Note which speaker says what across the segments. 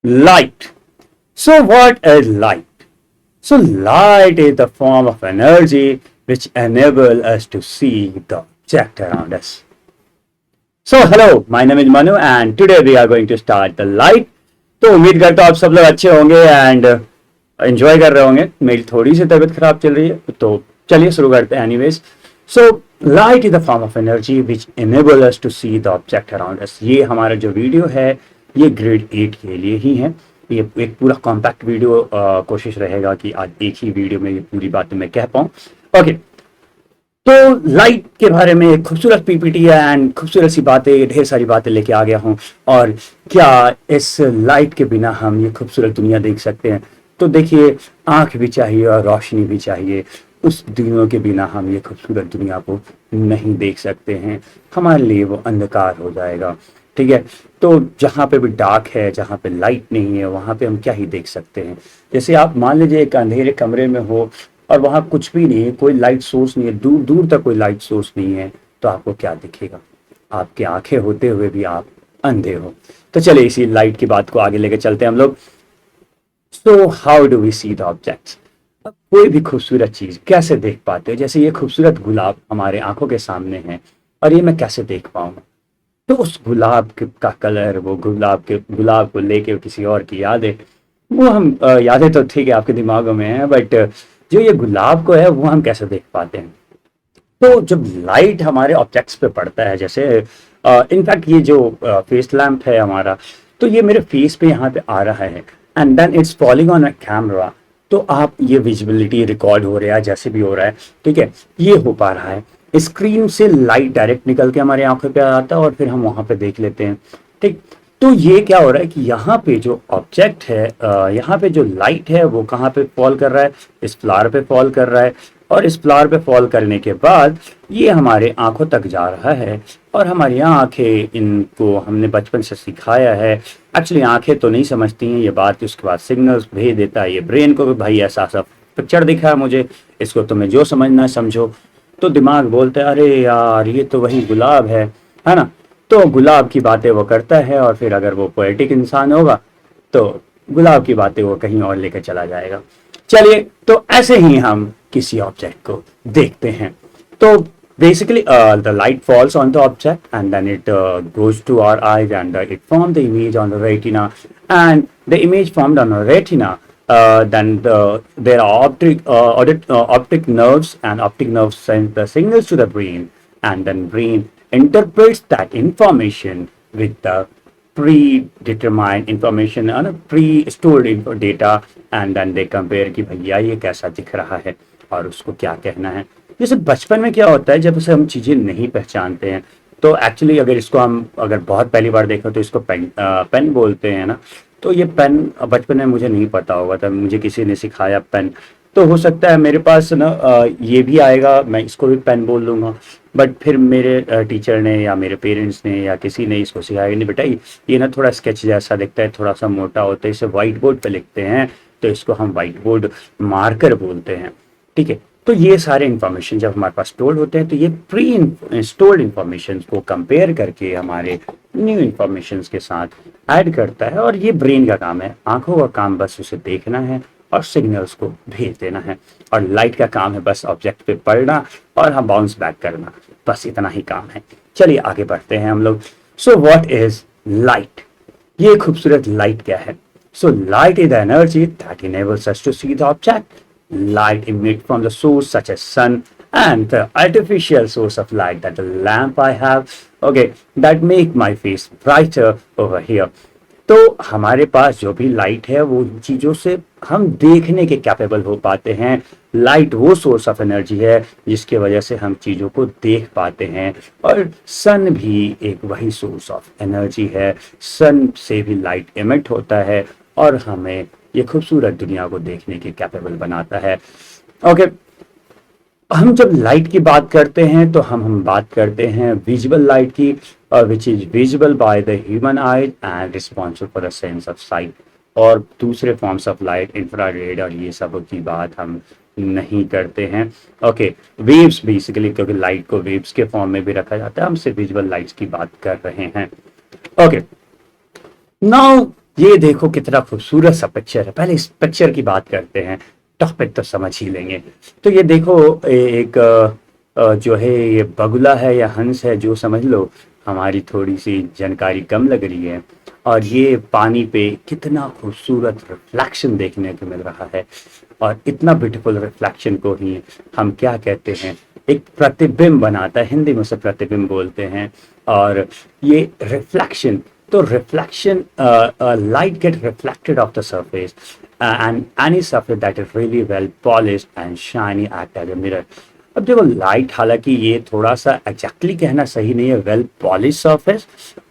Speaker 1: Light. So, what is light? So, light is the form of energy which enable us to see the object around us. So, hello, my name is Manu and today we are going to start the light. तो उम्मीद करता हूँ आप सब लोग अच्छे होंगे and enjoy कर रहे होंगे. मेरी थोड़ी सी तबीयत खराब चल रही है तो चलिए शुरू करते हैं. Anyways, so light is the form of energy which enable us to see the object around us. ये हमारा जो वीडियो है ये ग्रेड 8 के लिए ही है. ये एक पूरा कॉम्पैक्ट वीडियो कोशिश रहेगा कि आज एक ही वीडियो में ये पूरी बातें मैं कह पाऊँ. ओके, तो लाइट के बारे में एक खूबसूरत पीपीटी है एंड खूबसूरत सी बातें, ढेर सारी बातें लेके आ गया हूँ. और क्या इस लाइट के बिना हम ये खूबसूरत दुनिया देख सकते हैं? तो देखिए, आंख भी चाहिए और रोशनी भी चाहिए. उस दिनों के बिना हम ये खूबसूरत दुनिया को नहीं देख सकते हैं. हमारे लिए वो अंधकार हो जाएगा. ठीक है, तो जहाँ पे भी डार्क है, जहाँ पे लाइट नहीं है, वहाँ पे हम क्या ही देख सकते हैं. जैसे आप मान लीजिए एक अंधेरे कमरे में हो और वहां कुछ भी नहीं है, कोई लाइट सोर्स नहीं है, दूर दूर तक कोई लाइट सोर्स नहीं है, तो आपको क्या दिखेगा? आपकी आंखें होते हुए भी आप अंधे हो. तो चलिए इसी लाइट की बात को आगे लेके चलते हैं हम लोग. So how do we see the objects? अब कोई भी खूबसूरत चीज कैसे देख पाते हो? जैसे ये खूबसूरत गुलाब हमारे आंखों के सामने है और ये मैं कैसे देख पाऊंगा? तो उस गुलाब का कलर, वो गुलाब को लेके किसी और की यादें, वो हम यादें तो ठीक है आपके दिमागों में है, बट जो ये गुलाब को है वो हम कैसे देख पाते हैं? तो जब लाइट हमारे ऑब्जेक्ट्स पे पड़ता है, जैसे इनफैक्ट ये जो फेस लैम्प है हमारा, तो ये मेरे फेस पे यहाँ पे आ रहा है and then it's falling on a camera. तो आप ये विजिबिलिटी रिकॉर्ड हो रहा है, जैसे भी हो रहा है, ठीक है, ये हो पा रहा है. स्क्रीन से लाइट डायरेक्ट निकल के हमारे आंखों पे आता है और फिर हम वहां पे देख लेते हैं. ठीक, तो ये क्या हो रहा है कि यहाँ पे जो ऑब्जेक्ट है, यहाँ पे जो लाइट है वो कहाँ पे फॉल कर रहा है? इस फ्लावर पे फॉल कर रहा है. और इस फ्लावर पे फॉल करने के बाद ये हमारे आंखों तक जा रहा है और हमारी आंखें, इनको हमने बचपन से सिखाया है. एक्चुअली आंखें तो नहीं समझती हैं ये बात, उसके बाद सिग्नल्स भेज देता है ये ब्रेन को कि भाई ऐसा ऐसा पिक्चर दिखा है मुझे, इसको तुम्हें जो समझना है समझो. तो दिमाग बोलता है अरे यार ये तो वही गुलाब है ना. तो गुलाब की बातें वो करता है और फिर अगर वो पोएटिक इंसान होगा तो गुलाब की बातें वो कहीं और लेकर चला जाएगा. चलिए, तो ऐसे ही हम किसी ऑब्जेक्ट को देखते हैं. तो basically the light falls on the object and then it goes to our eyes and it forms the image on the retina, and the image formed on the retina, there are optic nerves, and optic nerves send the signals to the brain, and then brain interprets that information with the predetermined information and pre-stored data, and then they compare कि भैया ये कैसा दिख रहा है और उसको क्या कहना है. जैसे बचपन में क्या होता है, जब उसे हम चीज़ें नहीं पहचानते हैं तो एक्चुअली अगर इसको हम अगर बहुत पहली बार देखो तो इसको पेन बोलते हैं ना. तो ये पेन बचपन में मुझे नहीं पता होगा, तब मुझे किसी ने सिखाया पेन. तो हो सकता है मेरे पास ना ये भी आएगा, मैं इसको भी पेन बोल लूँगा, बट फिर मेरे टीचर ने या मेरे पेरेंट्स ने या किसी ने इसको सिखाया नहीं बेटा ये ना थोड़ा स्केच जैसा दिखता है, थोड़ा सा मोटा होता है, इसे व्हाइट बोर्ड पे लिखते हैं तो इसको हम व्हाइट बोर्ड मार्कर बोलते हैं. ठीक है, तो ये सारे इंफॉर्मेशन जब हमारे पास स्टोर्ड होते हैं तो ये प्री स्टोर्ड इंफॉर्मेशन को कंपेयर करके हमारे न्यू इंफॉर्मेशन के साथ ऐड करता है. और ये ब्रेन का काम है, आंखों का काम बस उसे देखना है और सिग्नल्स को भेज देना है, और लाइट का काम है बस ऑब्जेक्ट पे पड़ना और हम बाउंस बैक करना. बस इतना ही काम है. चलिए आगे बढ़ते हैं हम लोग. So what is light? ये खूबसूरत लाइट क्या है? So light is the energy that enables us to see the object. Light emit from the source such as sun and the artificial source of light that the lamp I have, okay, that make my face brighter over here. तो हमारे पास जो भी light है वो चीज़ों से हम देखने के कैपेबल हो पाते हैं. लाइट वो सोर्स ऑफ एनर्जी है जिसकी वजह से हम चीज़ों को देख पाते हैं, और सन भी एक वही सोर्स ऑफ एनर्जी है. सन से भी लाइट एमिट होता है और हमें ये खूबसूरत दुनिया को देखने के कैपेबल बनाता है. ओके, हम जब लाइट की बात करते हैं तो हम बात करते हैं विजिबल लाइट की, which is visible by the human eyes and responsible for the sense of site. और दूसरे फॉर्म्स ऑफ लाइट, इंफ्रारेड और ये सब की बात हम नहीं करते हैं. ओके, वेव्स बेसिकली, क्योंकि लाइट को वेव्स के फॉर्म में भी रखा जाता है, हम सिर्फ विजिबल लाइट्स की बात कर रहे हैं. ओके, नाउ ये देखो कितना खूबसूरत सा पिक्चर है। पहले इस पिक्चर की बात करते हैं, टॉपिक तो समझ ही लेंगे। तो ये देखो एक जो है ये बगुला है या हंस है जो समझ लो, हमारी थोड़ी सी जानकारी कम लग रही है। और ये पानी पे कितना खूबसूरत रिफ्लेक्शन देखने को मिल रहा है, और इतना ब्यूटीफुल रिफ्लेक्शन को ही हम क्या कहते हैं, एक प्रतिबिंब बनाता है। हिंदी में उसे प्रतिबिंब बोलते हैं। और ये रिफ्लेक्शन, तो reflection, light get reflected off the surface, and any surface that is really well polished and shiny act as a mirror. अब देखो लाइट, हालांकि ये थोड़ा सा एग्जैक्टली कहना सही नहीं है, वेल पॉलिश सरफेस।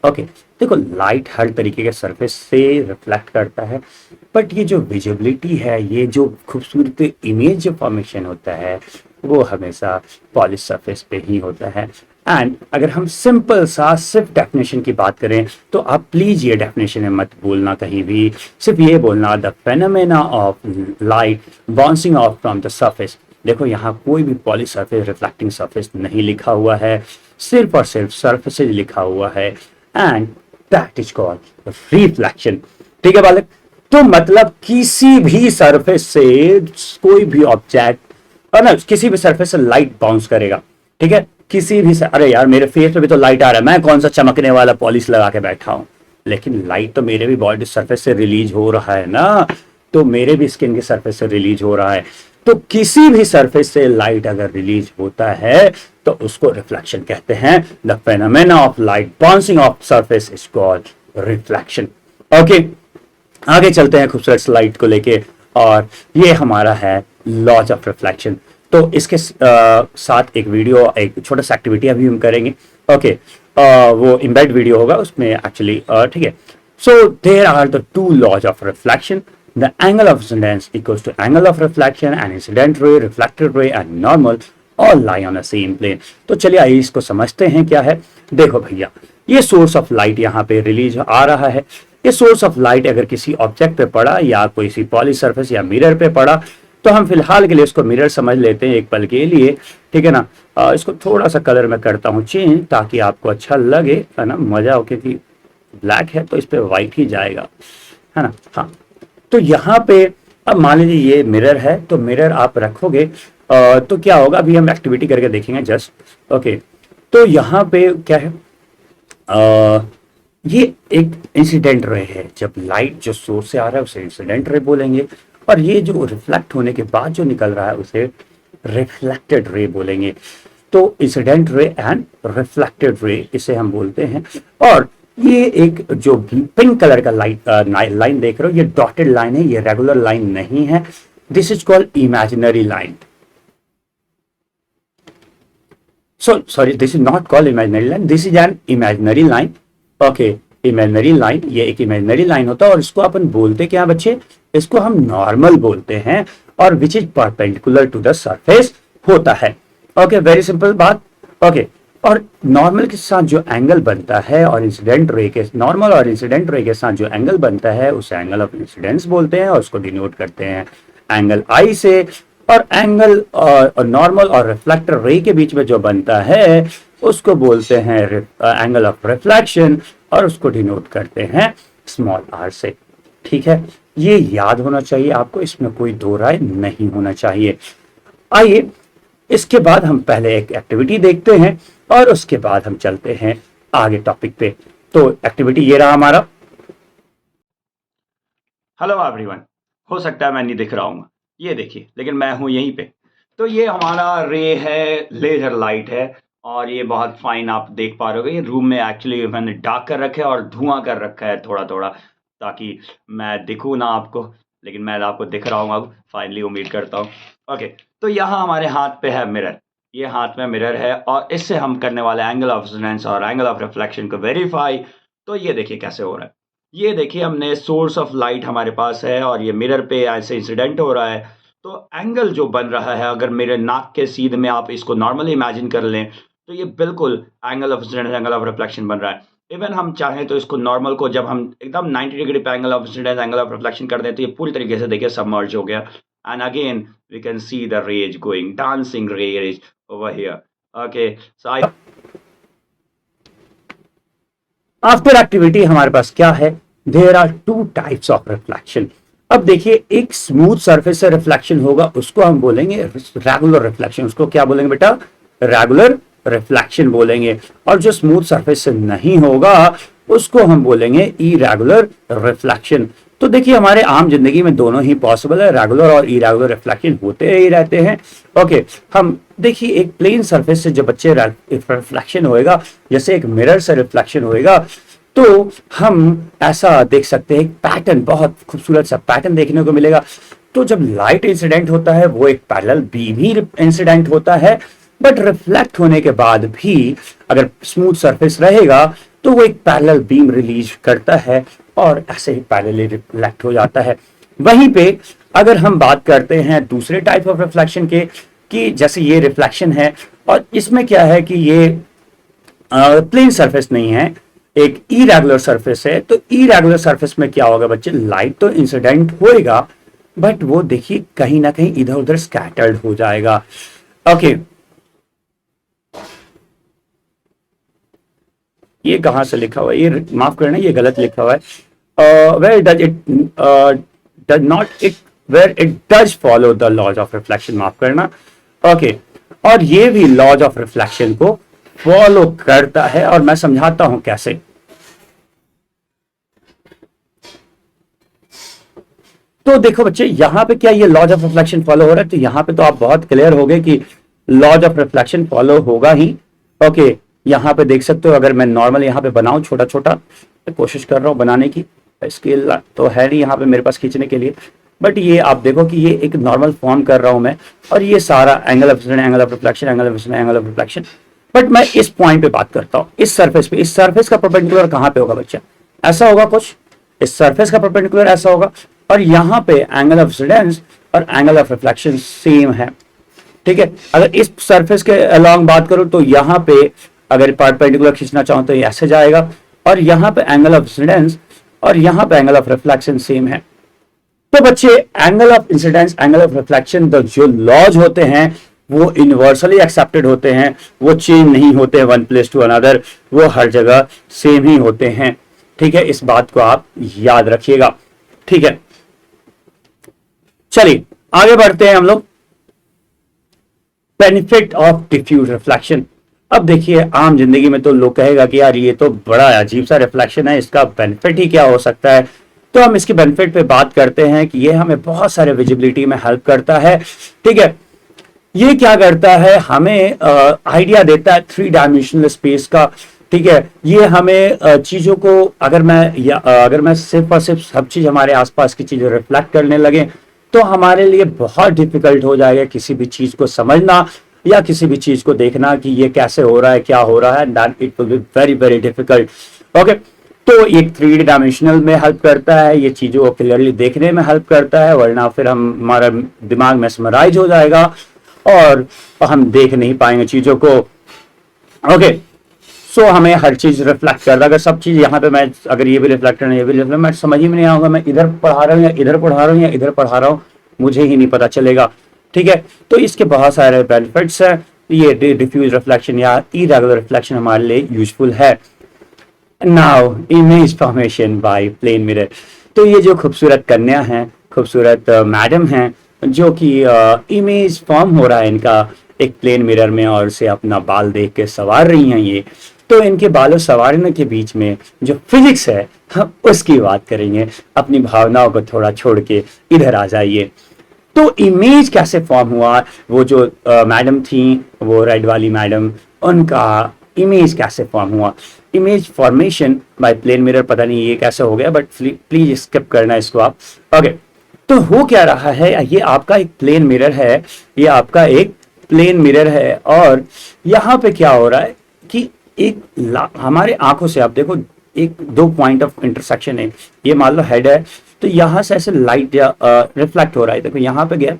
Speaker 1: ओके, देखो लाइट हर तरीके के सरफेस से रिफ्लेक्ट करता है, बट ये जो विजिबिलिटी है, ये जो खूबसूरत इमेज जो फॉर्मेशन होता है, वो हमेशा पॉलिश सरफेस पे ही होता है। एंड अगर हम सिंपल सा सिर्फ डेफिनेशन की बात करें, तो आप प्लीज ये डेफिनेशन में मत बोलना कहीं भी, सिर्फ ये बोलना the phenomena of light bouncing off from the surface. देखो यहाँ कोई भी पॉलिश सरफेस, रिफ्लेक्टिंग सरफेस नहीं लिखा हुआ है, सिर्फ और सिर्फ सरफेसेज लिखा हुआ है, and that is called reflection. ठीक है बालक? तो मतलब किसी भी सरफेस से कोई भी ऑब्जेक्ट, और ना किसी भी सरफेस से लाइट बाउंस करेगा। ठीक है, किसी भी अरे यार मेरे फेस पे भी तो लाइट आ रहा है, मैं कौन सा चमकने वाला पॉलिश लगा के बैठा हूं, लेकिन लाइट तो मेरे भी बॉडी सरफेस से रिलीज हो रहा है ना, तो मेरे भी स्किन के सरफेस से रिलीज हो रहा है। तो किसी भी सरफेस से लाइट अगर रिलीज होता है तो उसको रिफ्लेक्शन कहते हैं। The phenomena of light bouncing off surface is called reflection. Okay, आगे चलते हैं खूबसूरत स्लाइड को लेके, और ये हमारा है लॉज ऑफ रिफ्लेक्शन। तो इसके साथ एक वीडियो, एक छोटा सा एक्टिविटी अभी हम करेंगे। ओके, वो इम्बेड वीडियो होगा उसमें एक्चुअली। ठीक है, so there are the two laws of reflection. The angle of incidence equals to angle of reflection, and incident ray, reflected ray and normal all lie on a same plane. तो चलिए आइए इसको समझते हैं क्या है। देखो भैया, ये सोर्स ऑफ लाइट यहाँ पे रिलीज आ रहा है। ये सोर्स ऑफ लाइट अगर किसी ऑब्जेक्ट पे पड़ा या कोई सी पॉलिश सरफेस या मिरर पे पड़ा, तो हम फिलहाल के लिए इसको मिरर समझ लेते हैं एक पल के लिए। ठीक है ना? इसको थोड़ा सा कलर में करता हूँ चेंज, ताकि आपको अच्छा लगे, है ना, मजा हो, क्योंकि ब्लैक है तो इस पे व्हाइट ही जाएगा, है ना? हाँ, तो यहाँ पे अब मान लीजिए ये मिरर है, तो मिरर आप रखोगे तो क्या होगा, अभी हम एक्टिविटी करके देखेंगे जस्ट। ओके, तो यहाँ पे क्या है, ये एक इंसिडेंट रे है। जब लाइट जो सोर्स से आ रहा है उसे इंसिडेंट रे बोलेंगे, और ये जो रिफ्लेक्ट होने के बाद जो निकल रहा है उसे रिफ्लेक्टेड रे बोलेंगे। तो incident ray and reflected ray इसे हम बोलते हैं। और ये एक जो पिंक कलर का लाइन देख रहे हो, ये डॉटेड लाइन है, ये रेगुलर लाइन नहीं है। This is called imaginary line. sorry, this is not called imaginary line, this is an imaginary line. Okay, imaginary line, ये एक इमेजनरी लाइन होता है, और इसको अपन बोलते क्या बच्चे, इसको हम नॉर्मल बोलते हैं, और which is perpendicular to the surface होता है। ओके, वेरी सिंपल बात। ओके, और नॉर्मल के साथ जो एंगल बनता है, और इंसिडेंट रे के, नॉर्मल और इंसिडेंट रे के साथ जो एंगल बनता है उसे एंगल ऑफ इंसिडेंस बोलते हैं, और उसको डिनोट करते हैं एंगल आई से। और एंगल और नॉर्मल और रिफ्लेक्टर रे के बीच में जो बनता है उसको बोलते हैं एंगल ऑफ रिफ्लेक्शन, और उसको डिनोट करते हैं स्मॉल आर से। ठीक है, ये याद होना चाहिए आपको, इसमें कोई दो राय नहीं होना चाहिए। आइए इसके बाद हम पहले एक एक्टिविटी देखते हैं, और उसके बाद हम चलते हैं आगे टॉपिक पे। तो एक्टिविटी ये रहा हमारा। हेलो एवरीवन, हो सकता है मैं नहीं दिख रहा हूँ, ये देखिए, लेकिन मैं हूं यहीं पे। तो ये हमारा रे है, लेजर लाइट है, और ये बहुत फाइन आप देख पा रहे हो। ये रूम में एक्चुअली मैंने डार्क कर रखा है और धुआं कर रखा है थोड़ा थोड़ा, ताकि मैं दिखूँ ना आपको, लेकिन मैं आपको दिख रहा हूँ अब फाइनली, उम्मीद करता हूँ। ओके, तो यहाँ हमारे हाथ पे है मिरर, ये हाथ में मिरर है, और इससे हम करने वाले एंगल ऑफ रेजोनेंस और एंगल ऑफ रिफ्लेक्शन को वेरीफाई। तो ये देखिए कैसे हो रहा है। ये देखिए, हमने सोर्स ऑफ लाइट हमारे पास है, और ये मिरर पे ऐसे इंसिडेंट हो रहा है। तो एंगल जो बन रहा है, अगर मेरे नाक के सीधे में आप इसको नॉर्मली इमेजिन कर लें, तो ये बिल्कुल angle of incidence, angle of reflection बन रहा है। इवन हम चाहें तो इसको नॉर्मल को जब हम एकदम 90 डिग्री पे angle of incidence, angle of reflection कर दें, तो ये पूरी तरीके से देखिए सबमर्ज हो गया, and again we can see the rays going, dancing rays over here. Okay, so after activity हमारे पास क्या है, there are two types of reflection. अब देखिए, एक स्मूथ सरफेस से रिफ्लेक्शन होगा, उसको हम बोलेंगे रेगुलर रिफ्लेक्शन। उसको क्या बोलेंगे बेटा? रेगुलर रिफ्लेक्शन बोलेंगे। और जो स्मूथ सरफेस से नहीं होगा उसको हम बोलेंगे इरेगुलर रिफ्लेक्शन। तो देखिए, हमारे आम जिंदगी में दोनों ही पॉसिबल है, रेगुलर और इरेगुलर रिफ्लेक्शन होते ही रहते हैं। ओके, हम देखिए, एक प्लेन सरफेस से जब बच्चे रिफ्लेक्शन होएगा, जैसे एक मिरर से रिफ्लेक्शन होएगा, तो हम ऐसा देख सकते हैं, एक पैटर्न, बहुत खूबसूरत सा पैटर्न देखने को मिलेगा। तो जब लाइट इंसिडेंट होता है वो एक पैरेलल बीम ही इंसिडेंट होता है, बट रिफ्लेक्ट होने के बाद भी अगर स्मूथ सरफेस रहेगा तो वो एक पैरेलल बीम रिलीज करता है और ऐसे ही पैरेलली रिफ्लेक्ट हो जाता है। वहीं पे अगर हम बात करते हैं दूसरे टाइप ऑफ रिफ्लेक्शन के, कि जैसे ये रिफ्लेक्शन है और इसमें क्या है कि ये प्लेन सरफेस नहीं है, एक इरेगुलर सरफेस है। तो इरेगुलर सरफेस में क्या होगा बच्चे? लाइट तो इंसिडेंट होएगा, बट वो देखिए कहीं ना कहीं इधर उधर स्कैटर्ड हो जाएगा। ओके, ये कहां से लिखा हुआ है? ये माफ करना, ये गलत लिखा हुआ है। Where does it does not it where it does follow the laws of reflection, माफ करना। ओके, और ये भी लॉज ऑफ रिफ्लेक्शन को फॉलो करता है, और मैं समझाता हूं कैसे। तो देखो बच्चे, यहां पे क्या ये लॉज ऑफ रिफ्लेक्शन फॉलो हो रहा है? तो यहां पे तो आप बहुत क्लियर हो गए कि लॉज ऑफ रिफ्लेक्शन फॉलो होगा ही। ओके, यहां पे देख सकते हो, अगर मैं नॉर्मल यहां पे बनाऊं छोटा छोटा, तो कोशिश कर रहा हूं बनाने की, स्केल तो है नहीं यहां पे मेरे पास खींचने के लिए, बट ये आप देखो कि ये एक नॉर्मल फॉर्म कर रहा हूं मैं, और ये सारा angle of incidence, angle of reflection, angle of incidence, angle of reflection. But मैं इस पॉइंट पे बात करता हूं, इस सरफेस पे। इस सरफेस का परपेंडिकुलर कहां पे होगा बच्चा? ऐसा होगा कुछ, इस सरफेस का परपेंडिकुलर ऐसा होगा, और यहां पे एंगल ऑफ इंसिडेंस और एंगल ऑफ रिफ्लेक्शन सेम है। ठीक है, अगर इस सरफेस के अलोंग बात करूं तो यहां पे अगर परपेंडिकुलर खींचना चाहूं तो ये ऐसे जाएगा, और यहां पे एंगल ऑफ इंसिडेंस और यहां पे एंगल ऑफ रिफ्लेक्शन सेम है। तो बच्चे, angle of incidence, angle of reflection, जो लॉज होते हैं वो यूनिवर्सली एक्सेप्टेड होते हैं, वो चेंज नहीं होते वन प्लेस टू अनदर, वो हर जगह सेम ही होते हैं। ठीक है, इस बात को आप याद रखिएगा। ठीक है, चलिए आगे बढ़ते हैं हम लोग। Benefit of diffuse reflection. अब देखिए, आम जिंदगी में तो लोग कहेगा कि यार ये तो बड़ा अजीब सा रिफ्लेक्शन है, इसका बेनिफिट ही क्या हो सकता है? तो हम इसके बेनिफिट पे बात करते हैं कि ये हमें बहुत सारे विजिबिलिटी में हेल्प करता है। ठीक है, ये क्या करता है? हमें आइडिया देता है थ्री डायमेंशनल स्पेस का। ठीक है, ये हमें चीजों को, अगर मैं सिर्फ और सिर्फ सब चीज हमारे आसपास की चीजें रिफ्लेक्ट करने लगे तो हमारे लिए बहुत डिफिकल्ट हो जाएगा किसी भी चीज को समझना या किसी भी चीज को देखना कि ये कैसे हो रहा है, क्या हो रहा है। That it will be very very difficult. Okay, तो एक 3D डायमेंशनल में हेल्प करता है, ये चीजों को क्लियरली देखने में हेल्प करता है, वरना फिर हमारा दिमाग मेस्मराइज हो जाएगा और हम देख नहीं पाएंगे चीजों को। ओके, सो हमें हर चीज रिफ्लेक्ट करता है। अगर सब चीज यहाँ पे मैं, अगर ये भी रिफ्लेक्ट करना, ये भी रिफ्लेक्ट, मैं समझ ही में नहीं आऊंगा मैं इधर पढ़ा रहा हूँ या इधर पढ़ा रहा हूँ या इधर पढ़ा रहा हूँ, मुझे ही नहीं पता चलेगा। ठीक है, तो इसके बहुत सारे बेनिफिट्स हैं। ये डिफ्यूज रिफ्लेक्शन या इरेगुलर रिफ्लेक्शन हमारे लिए यूजफुल है। Now image formation by plane mirror. तो ये जो खूबसूरत कन्या हैं, खूबसूरत मैडम हैं, जो कि इमेज फॉर्म हो रहा है इनका एक प्लेन मिरर में, और से अपना बाल देख के संवार रही हैं ये। तो इनके बालों संवारने के बीच में जो फिजिक्स है हम उसकी बात करेंगे। अपनी भावनाओं को थोड़ा छोड़ के इधर आ जाइए। तो इमेज कैसे फॉर्म हुआ? वो जो मैडम थी, वो रेड वाली मैडम, उनका इमेज कैसे फॉर्म हुआ? Image formation by plane mirror, पता नहीं ये कैसे हो गया, बट प्लीज स्किप करना इसको आप। ओके, तो हो क्या रहा है, ये आपका एक प्लेन मिरर है, ये आपका एक प्लेन मिरर है, और यहाँ पे क्या हो रहा है कि एक हमारे आंखों से आप देखो, एक दो पॉइंट ऑफ इंटरसेक्शन है। ये मान लो हेड है, तो यहां से ऐसे लाइट रिफ्लेक्ट हो रहा है, देखो यहाँ पे गया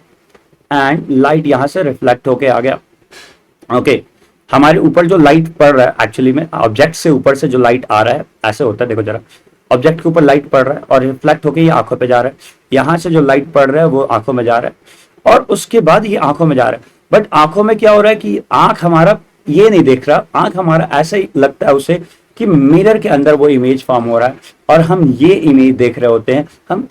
Speaker 1: एंड लाइट यहां से रिफ्लेक्ट होके आ गया। ओके, हमारे ऊपर जो लाइट पड़ रहा है, एक्चुअली में ऑब्जेक्ट से ऊपर से जो लाइट आ रहा है, ऐसे होता है, देखो जरा, ऑब्जेक्ट के ऊपर लाइट पड़ रहा है और रिफ्लेक्ट होके ये आंखों पे जा रहा है। यहाँ से जो लाइट पड़ रहा है वो आंखों में जा रहा है, और उसके बाद ये आंखों में जा रहा है। बट आंखों में क्या हो रहा है कि आंख हमारा ये नहीं देख रहा, आंख हमारा ऐसे ही लगता है उसे कि मिरर के अंदर वो इमेज फॉर्म हो रहा है और हम ये इमेज देख रहे होते हैं। हम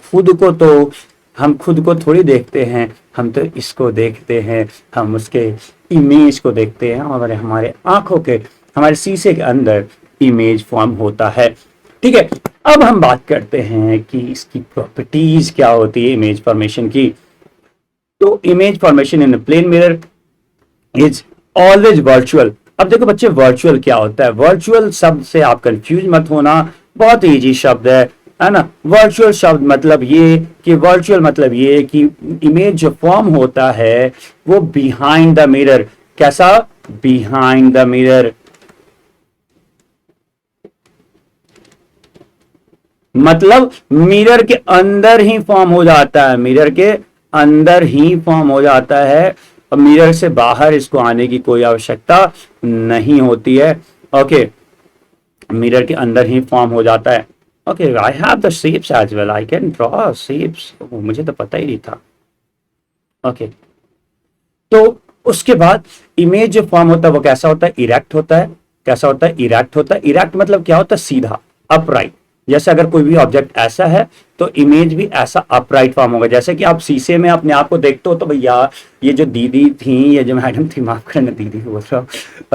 Speaker 1: खुद को थोड़ी देखते हैं, हम तो इसको देखते हैं, हम उसके इमेज को देखते हैं और हमारे आंखों के, हमारे शीशे के अंदर इमेज फॉर्म होता है। ठीक है, अब हम बात करते हैं कि इसकी प्रॉपर्टीज क्या होती है इमेज फॉर्मेशन की। तो image formation in plane mirror is always virtual. अब देखो बच्चे, वर्चुअल क्या होता है? वर्चुअल शब्द से आप कंफ्यूज मत होना, बहुत इजी शब्द है ना। वर्चुअल शब्द मतलब ये कि वर्चुअल मतलब ये कि इमेज जो फॉर्म होता है वो बिहाइंड द मिरर। कैसा? बिहाइंड द मिरर, मतलब मिरर के अंदर ही फॉर्म हो जाता है, मिरर के अंदर ही फॉर्म हो जाता है और मिरर से बाहर इसको आने की कोई आवश्यकता नहीं होती है। ओके, मिरर के अंदर ही फॉर्म हो जाता है। Okay, I have the shapes as well, I can draw shapes. मुझे तो पता ही नहीं था। ओके, तो उसके बाद इमेज जो फॉर्म होता है वो कैसा होता है? इरेक्ट होता है। कैसा होता है? इरेक्ट होता है। इरेक्ट मतलब क्या होता है? सीधा, अपराइट। जैसे अगर कोई भी ऑब्जेक्ट ऐसा है तो इमेज भी ऐसा अपराइट फॉर्म होगा। जैसे कि आप शीशे में अपने आप को देखते हो तो भैया ये जो दीदी थी, ये जो मैडम थी, माफ करना दीदी बोल रहा हूँ,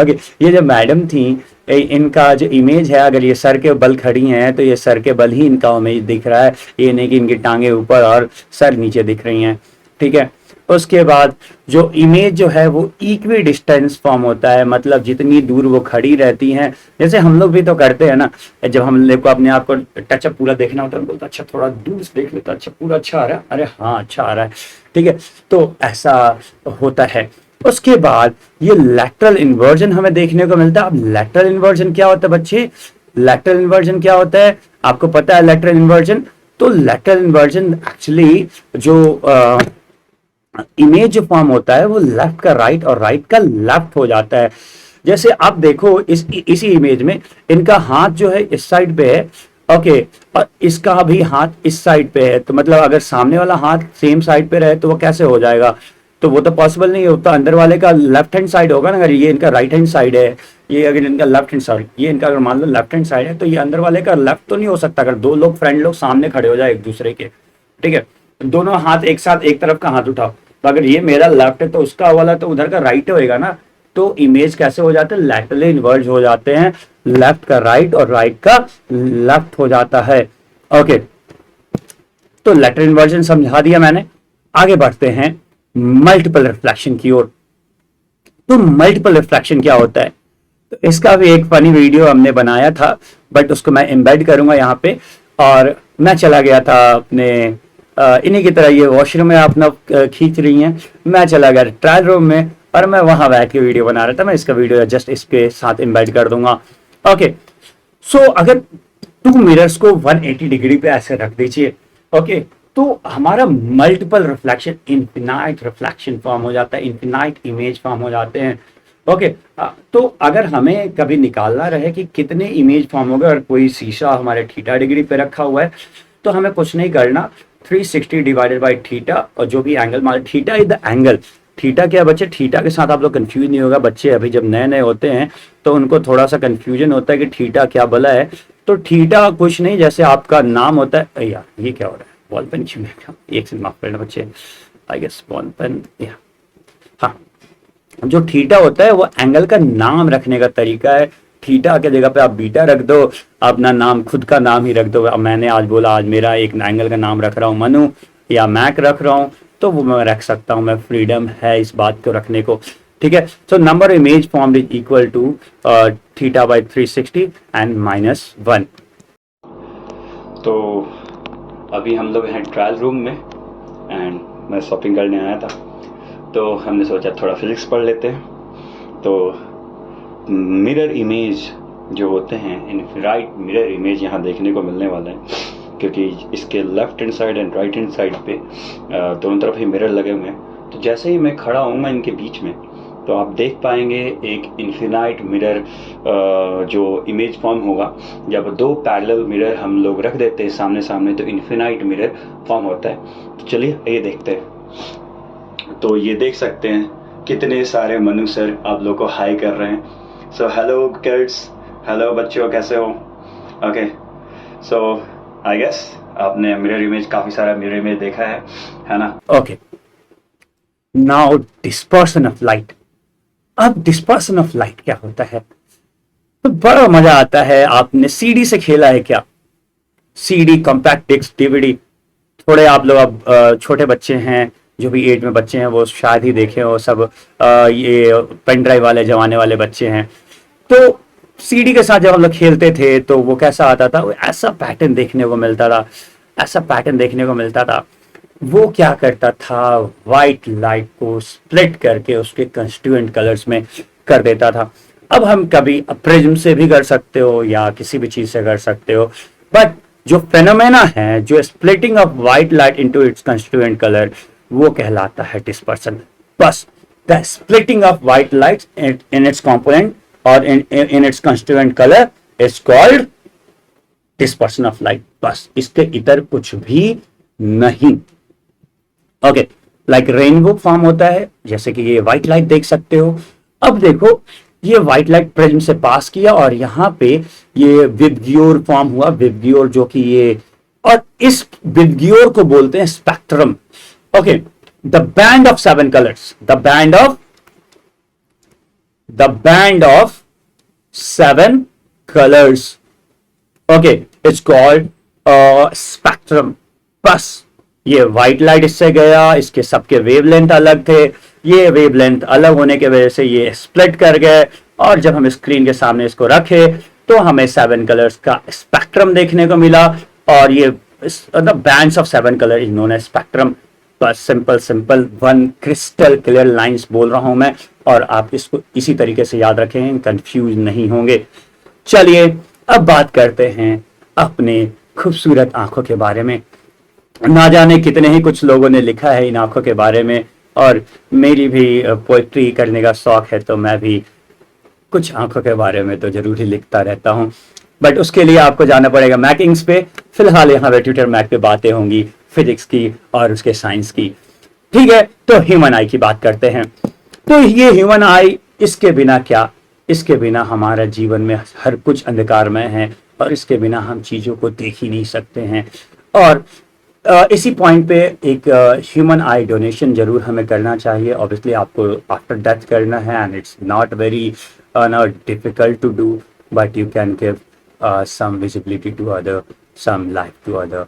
Speaker 1: ओके, ये जो मैडम थी, इनका जो इमेज है, अगर ये सर के बल खड़ी हैं तो ये सर के बल ही इनका इमेज दिख रहा है, ये नहीं कि इनकी टांगे ऊपर और सर नीचे दिख रही हैं। ठीक है, उसके बाद जो इमेज जो है वो इक्वी डिस्टेंस फॉर्म होता है, मतलब जितनी दूर वो खड़ी रहती हैं। जैसे हम लोग भी तो करते हैं ना, जब हम लोग को अपने आप को टचअप पूरा देखना होता है, बोलते अच्छा थोड़ा दूर से देख लेता, अच्छा पूरा अच्छा आ रहा है, अरे हाँ अच्छा आ रहा है। ठीक है, तो ऐसा होता है। उसके बाद ये लैटरल इन्वर्जन हमें देखने को मिलता है। अब लैटरल इन्वर्जन क्या होता है बच्चे? लैटरल इन्वर्जन क्या होता है? आपको पता है लैटरल इन्वर्जन? तो लैटरल इन्वर्जन एक्चुअली जो इमेज जो फॉर्म होता है वो लेफ्ट का राइट और राइट का लेफ्ट हो जाता है। जैसे आप देखो इसी इमेज में इनका हाथ जो है इस साइड पे है, ओके, और इसका भी हाथ इस साइड पे है। तो मतलब अगर सामने वाला हाथ सेम साइड पे रहे तो वो कैसे हो जाएगा? तो वो तो पॉसिबल नहीं होता। अंदर वाले का लेफ्ट हैंड साइड होगा ना। अगर ये इनका राइट हैंड साइड है, ये अगर इनका लेफ्ट हैंड साइड, ये इनका अगर मान लो लेफ्ट हैंड साइड है, तो ये अंदर वाले का लेफ्ट तो नहीं हो सकता। अगर दो लोग फ्रेंड लोग सामने खड़े हो जाए एक दूसरे के, ठीक है, दोनों हाथ एक साथ एक तरफ का हाथ उठाओ, तो अगर ये मेरा लेफ्ट है तो उसका वाला तो उधर का राइट होएगा ना। तो इमेज कैसे हो जाते हैं? लैटरली इन्वर्ज हो जाते हैं, लेफ्ट का राइट और राइट का लेफ्ट हो जाता है। ओके, तो लैटरल इन्वर्जन समझा दिया मैंने। आगे बढ़ते हैं मल्टीपल रिफ्लेक्शन की ओर। तो मल्टीपल रिफ्लेक्शन क्या होता है? तो इसका भी एक फनी वीडियो हमने बनाया था, बट उसको मैं एम्बेड करूंगा यहाँ पे। और मैं चला गया था अपने इन्हीं की तरह, ये वॉशरूम में अपना खींच रही हैं, मैं चला गया ट्रायल रूम में और मैं वहां बैठ के वीडियो बना रहा था। मैं इसका वीडियो जस्ट इसके साथ एम्बेड कर दूंगा। ओके, सो अगर टू मिरर्स को 180 डिग्री पे ऐसे रख दीजिए, ओके, तो हमारा multiple reflection, infinite reflection form हो जाता है, इन्फिनाइट इमेज फॉर्म हो जाते हैं। ओके, तो अगर हमें कभी निकालना रहे कि कितने इमेज फॉर्म हो गए और कोई शीशा हमारे थीटा डिग्री पे रखा हुआ है, तो हमें कुछ नहीं करना, 360 डिवाइडेड बाई थीटा, और जो भी एंगल मान, theta is the angle. Theta क्या बच्चे? थीटा के साथ आप लोग कंफ्यूज नहीं होगा। बच्चे अभी जब नए नए होते हैं तो उनको थोड़ा सा कंफ्यूजन होता है कि थीटा क्या भला है। तो थीटा कुछ नहीं, जैसे आपका नाम होता है, यार ये क्या हो रहा है, बॉल पेन क्यों है? एक से माफ करना बच्चे, आई गेस बॉल पेन, या हाँ, जो थीटा होता है वो एंगल का नाम रखने का तरीका है। थीटा के जगह पे आप बीटा रख दो, अपना नाम, खुद का नाम ही रख दो। अब मैंने आज बोला आज मेरा एक एंगल का नाम रख रहा हूँ मनु या मैक रख रहा हूँ, तो वो मैं रख सकता हूँ, मैं फ्रीडम है इस बात को रखने को। ठीक है, so number image formed is equal to theta by 360 and -1। तो अभी हम लोग हैं ट्रायल रूम में एंड मैं शॉपिंग करने आया था, तो हमने सोचा थोड़ा फिजिक्स पढ़ लेते हैं। तो मिरर इमेज जो होते हैं, इनफिनाइट मिरर इमेज यहाँ देखने को मिलने वाला है, क्योंकि इसके left hand side and right hand side पे दोनों तरफ ही मिरर लगे हुए हैं। तो जैसे ही मैं खड़ा हूँगा इनके बीच में, तो आप देख पाएंगे एक इनफिनाइट मिरर जो इमेज फॉर्म होगा। जब दो पैरेलल मिरर हम लोग रख देते हैं सामने सामने, तो इनफिनाइट मिरर फॉर्म होता है। तो चलिए ये देखते हैं। तो ये देख सकते हैं कितने सारे मनु सर आप लोग को हाई कर रहे हैं। सो हेलो किड्स,
Speaker 2: हेलो बच्चों, कैसे हो? ओके, सो आई गेस आपने मिरर इमेज, काफ़ी सारा मिरर इमेज देखा है ना?
Speaker 1: Okay, now dispersion of light. अब डिस्पर्सन ऑफ लाइट क्या होता है? तो बड़ा मजा आता है। आपने सीडी से खेला है क्या? CD, compact disc, DVD. थोड़े आप लोग अब छोटे बच्चे हैं, जो भी एज में बच्चे हैं वो शायद ही देखे हो सब। ये पेन ड्राइव वाले जमाने वाले बच्चे हैं। तो सीडी के साथ जब हम लोग खेलते थे तो वो कैसा आता था, वो ऐसा पैटर्न देखने को मिलता था, ऐसा पैटर्न देखने को मिलता था। वो क्या करता था, वाइट लाइट को स्प्लिट करके उसके कंस्टिट्यूएंट कलर्स में कर देता था। अब हम कभी प्रिज्म से भी कर सकते हो या किसी भी चीज से कर सकते हो, बट जो फेनोमेना है, जो splitting of white light into its constituent colour, वो कहलाता है डिस्पर्सन। बस the splitting of white light in its component और in its constituent colour is called dispersion of light. बस इसके इतर कुछ भी नहीं। ओके, लाइक रेनबो फॉर्म होता है, जैसे कि ये व्हाइट लाइट देख सकते हो। अब देखो, ये व्हाइट लाइट प्रिज्म से पास किया और यहां पे ये विबग्योर फॉर्म हुआ। विबग्योर जो कि ये, और इस विबग्योर को बोलते हैं spectrum. Okay, the band of seven colours, the band of seven colours, okay, it's called spectrum. बस ये व्हाइट लाइट इससे गया, इसके सबके वेवलेंथ अलग थे, ये वेवलेंथ अलग होने की वजह से ये स्प्लिट कर गए, और जब हम स्क्रीन के सामने इसको रखे तो हमें सेवन कलर्स का स्पेक्ट्रम देखने को मिला। और ये the bands of seven colour is known as spectrum. बस simple simple one crystal clear lines बोल रहा हूं मैं, और आप इसको इसी तरीके से याद रखें, कंफ्यूज नहीं होंगे। चलिए अब बात करते हैं अपने खूबसूरत आंखों के बारे में। ना जाने कितने ही कुछ लोगों ने लिखा है इन आंखों के बारे में, और मेरी भी पोएट्री करने का शौक है, तो मैं भी कुछ आंखों के बारे में तो जरूर ही लिखता रहता हूँ। बट उसके लिए आपको जाना पड़ेगा मैकिंग्स पे। फिलहाल यहाँ पे ट्विटर मैक पे बातें होंगी फिजिक्स की और उसके साइंस की। ठीक है, तो ह्यूमन आई की बात करते हैं। तो ये ह्यूमन आई, इसके बिना क्या, इसके बिना हमारा जीवन में हर कुछ अंधकारमय है, और इसके बिना हम चीजों को देख ही नहीं सकते हैं। और इसी पॉइंट पे एक ह्यूमन आई डोनेशन जरूर हमें करना चाहिए। ऑब्वियसली आपको आफ्टर डेथ करना है, and it's not very not difficult to do, but you can give some visibility to other, some life to other.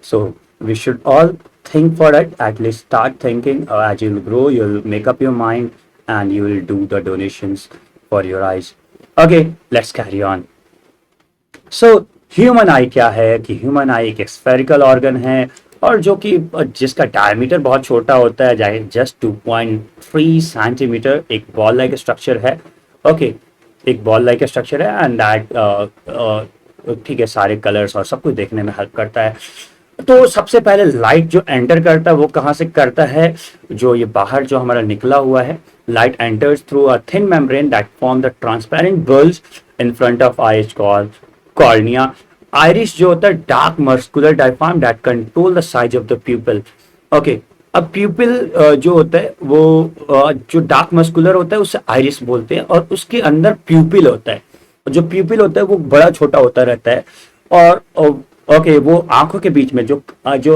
Speaker 1: So we should all think for it, at least start thinking. As you'll grow, you'll make up your mind and you will do the donations for your eyes. Okay, let's carry on. So human आई क्या है कि human आई एक spherical organ है, और जो कि जिसका diameter बहुत छोटा होता है, जस्ट 2.3 सेंटीमीटर। एक बॉल लाइक स्ट्रक्चर है। ओके, एक बॉल लाइक स्ट्रक्चर है, एंड दैट ठीक है, सारे कलर्स और सब कुछ देखने में हेल्प करता है। तो सबसे पहले लाइट जो एंटर करता है वो कहाँ से करता है? जो ये बाहर जो हमारा निकला हुआ है, light enters through a thin membrane that form the transparent bulbs in front of eyes called cornea. Iris जो होता है dark muscular diaphragm that control the size of the प्यूपिल। Okay, अब प्यूपिल जो होता है वो जो डार्क मस्कुलर होता है उसे आइरिस बोलते हैं, और उसके अंदर प्यूपिल होता है। जो प्यूपिल होता है वो बड़ा छोटा होता रहता है, और ओके, वो आंखों के बीच में जो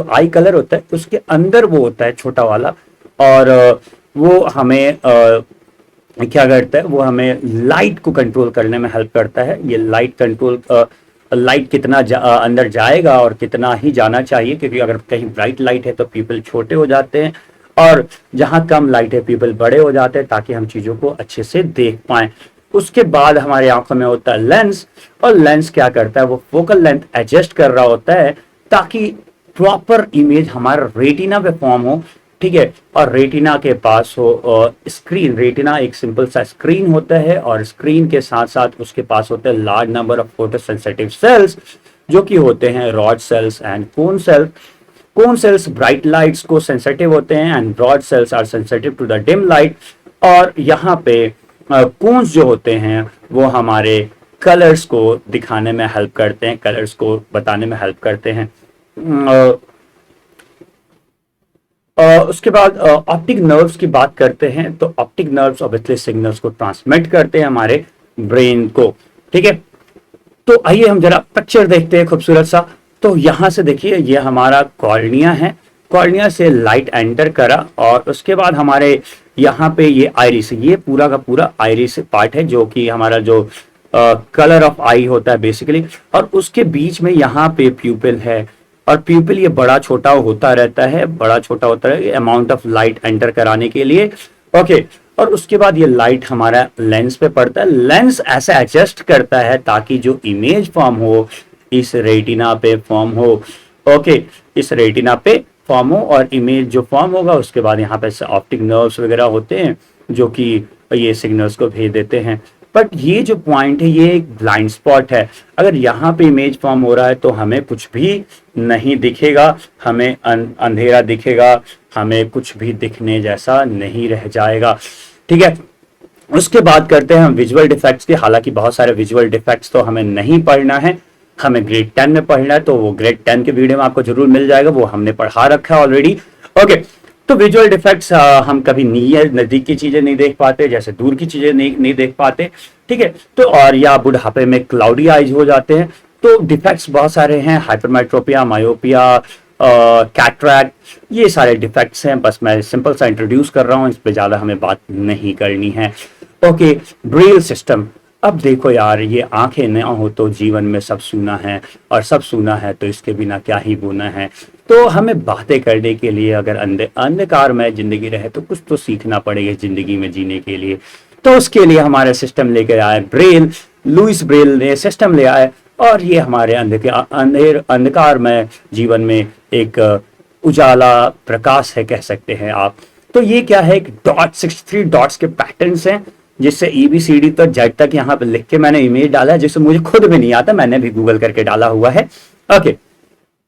Speaker 1: आई कलर होता है उसके अंदर वो होता है छोटा वाला, और वो हमें क्या करता है, वो हमें लाइट को कंट्रोल करने में हेल्प करता है। ये लाइट कंट्रोल, लाइट कितना अंदर जाएगा और कितना ही जाना चाहिए, क्योंकि अगर कहीं ब्राइट लाइट है तो पीपल छोटे हो जाते हैं, और जहां कम लाइट है पीपल बड़े हो जाते हैं, ताकि हम चीजों को अच्छे से देख पाएं। उसके बाद हमारे आंखों में होता है लेंस, और लेंस क्या करता है, वो फोकल लेंथ एडजस्ट कर रहा होता है ताकि प्रॉपर इमेज हमारा रेटिना पे फॉर्म हो। ठीक है, और रेटिना के पास हो स्क्रीन। रेटिना एक सिंपल सा स्क्रीन होता है, और स्क्रीन के साथ साथ उसके पास होते हैं large number of photosensitive cells, जो कि होते हैं rod cells and cone cells. Cone cells bright lights को सेंसिटिव होते हैं, and rod cells are sensitive to the dim light. और यहाँ पे कोन्स जो होते हैं वो हमारे कलर्स को दिखाने में हेल्प करते हैं, कलर्स को बताने में हेल्प करते हैं। उसके बाद ऑप्टिक नर्व्स की बात करते हैं। तो ऑप्टिक नर्व्स ऑब्वियसली सिग्नल्स को ट्रांसमिट करते हैं हमारे ब्रेन को। ठीक है, तो आइए हम जरा पिक्चर देखते हैं खूबसूरत सा। तो यहाँ से देखिए ये हमारा कॉर्निया है, कॉर्निया से लाइट एंटर करा और उसके बाद हमारे यहाँ पे ये आइरिस, ये पूरा का पूरा आइरिस पार्ट है जो कि हमारा जो कलर ऑफ आई होता है बेसिकली, और उसके बीच में यहाँ पे प्यूपिल है। और प्यूपिल ये बड़ा छोटा होता रहता है, बड़ा छोटा होता है अमाउंट ऑफ लाइट एंटर कराने के लिए। ओके, और उसके बाद ये लाइट हमारा लेंस पे पड़ता है, लेंस ऐसे एडजस्ट करता है ताकि जो इमेज फॉर्म हो इस रेटिना पे फॉर्म हो। ओके, इस रेटिना पे फॉर्म हो और इमेज जो फॉर्म होगा उसके बाद यहाँ पे ऑप्टिक नर्व्स वगैरह होते हैं जो कि ये सिग्नल्स को भेज देते हैं। बट ये जो पॉइंट है ये एक ब्लाइंड स्पॉट है, अगर यहाँ पे इमेज फॉर्म हो रहा है तो हमें कुछ भी नहीं दिखेगा, हमें अंधेरा दिखेगा, हमें कुछ भी दिखने जैसा नहीं रह जाएगा। ठीक है, उसके बाद करते हैं हम विजुअल डिफेक्ट्स की। हालांकि बहुत सारे विजुअल डिफेक्ट्स तो हमें नहीं पढ़ना है, हमें ग्रेड 10 में पढ़ना है, तो वो ग्रेड 10 के वीडियो में आपको जरूर मिल जाएगा, वो हमने पढ़ा रखा है ऑलरेडी। ओके, तो विजुअल डिफेक्ट्स हम कभी नियर नजदीक की चीजें नहीं देख पाते, जैसे दूर की चीजें नहीं देख पाते। ठीक है, तो और या बुढ़ापे में क्लाउडी आइज हो जाते हैं। तो डिफेक्ट्स बहुत सारे हैं, हाइपरमेट्रोपिया, मायोपिया, कैटरैक्ट, ये सारे डिफेक्ट्स हैं। बस मैं सिंपल सा इंट्रोड्यूस कर रहा हूँ, इस पे ज्यादा हमें बात नहीं करनी है। Okay, Braille system. अब देखो यार, ये आंखें न हो तो जीवन में सब सूना है, और सब सूना है तो इसके बिना क्या ही बोना है। तो हमें बातें करने के लिए अगर अंधकार में जिंदगी रहे तो कुछ तो सीखना पड़ेगा जिंदगी में जीने के लिए। तो उसके लिए हमारे सिस्टम लेकर आए ब्रेल, लुइस ब्रेल ने सिस्टम ले आए, और ये हमारे अंधकार में जीवन में एक उजाला प्रकाश है कह सकते हैं आप। तो ये क्या है, एक डॉट 63 डॉट्स के पैटर्न्स हैं, जिससे EBCD तक जेड तक यहाँ पे लिख के मैंने इमेज डाला है, जिससे मुझे खुद भी नहीं आता, मैंने भी गूगल करके डाला हुआ है। ओके,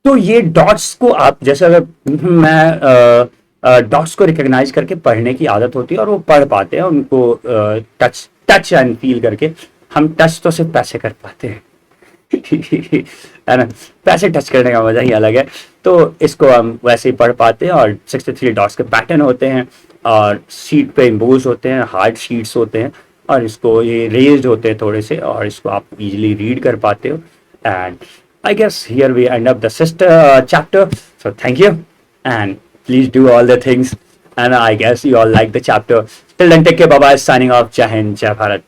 Speaker 1: तो ये डॉट्स को आप जैसे अगर मैं डॉट्स को रिकॉग्नाइज करके पढ़ने की आदत होती है और वो पढ़ पाते हैं उनको टच एंड फील करके। हम टच तो सिर्फ पैसे कर पाते हैं है ना, पैसे टच करने का मजा ही अलग है। तो इसको हम वैसे ही पढ़ पाते हैं, और 63 डॉट्स के पैटर्न होते हैं और शीट पे इम्बोज होते हैं, हार्ड शीट्स होते हैं, और इसको ये रेज्ड होते हैं थोड़े से, और इसको आप इजीली रीड कर पाते हो। And I guess here we end up the chapter. So thank you, and please do all the things. And I guess you all like the chapter. Till then, take care. Bye bye. Signing off. Jai Hind, Jai Bharat.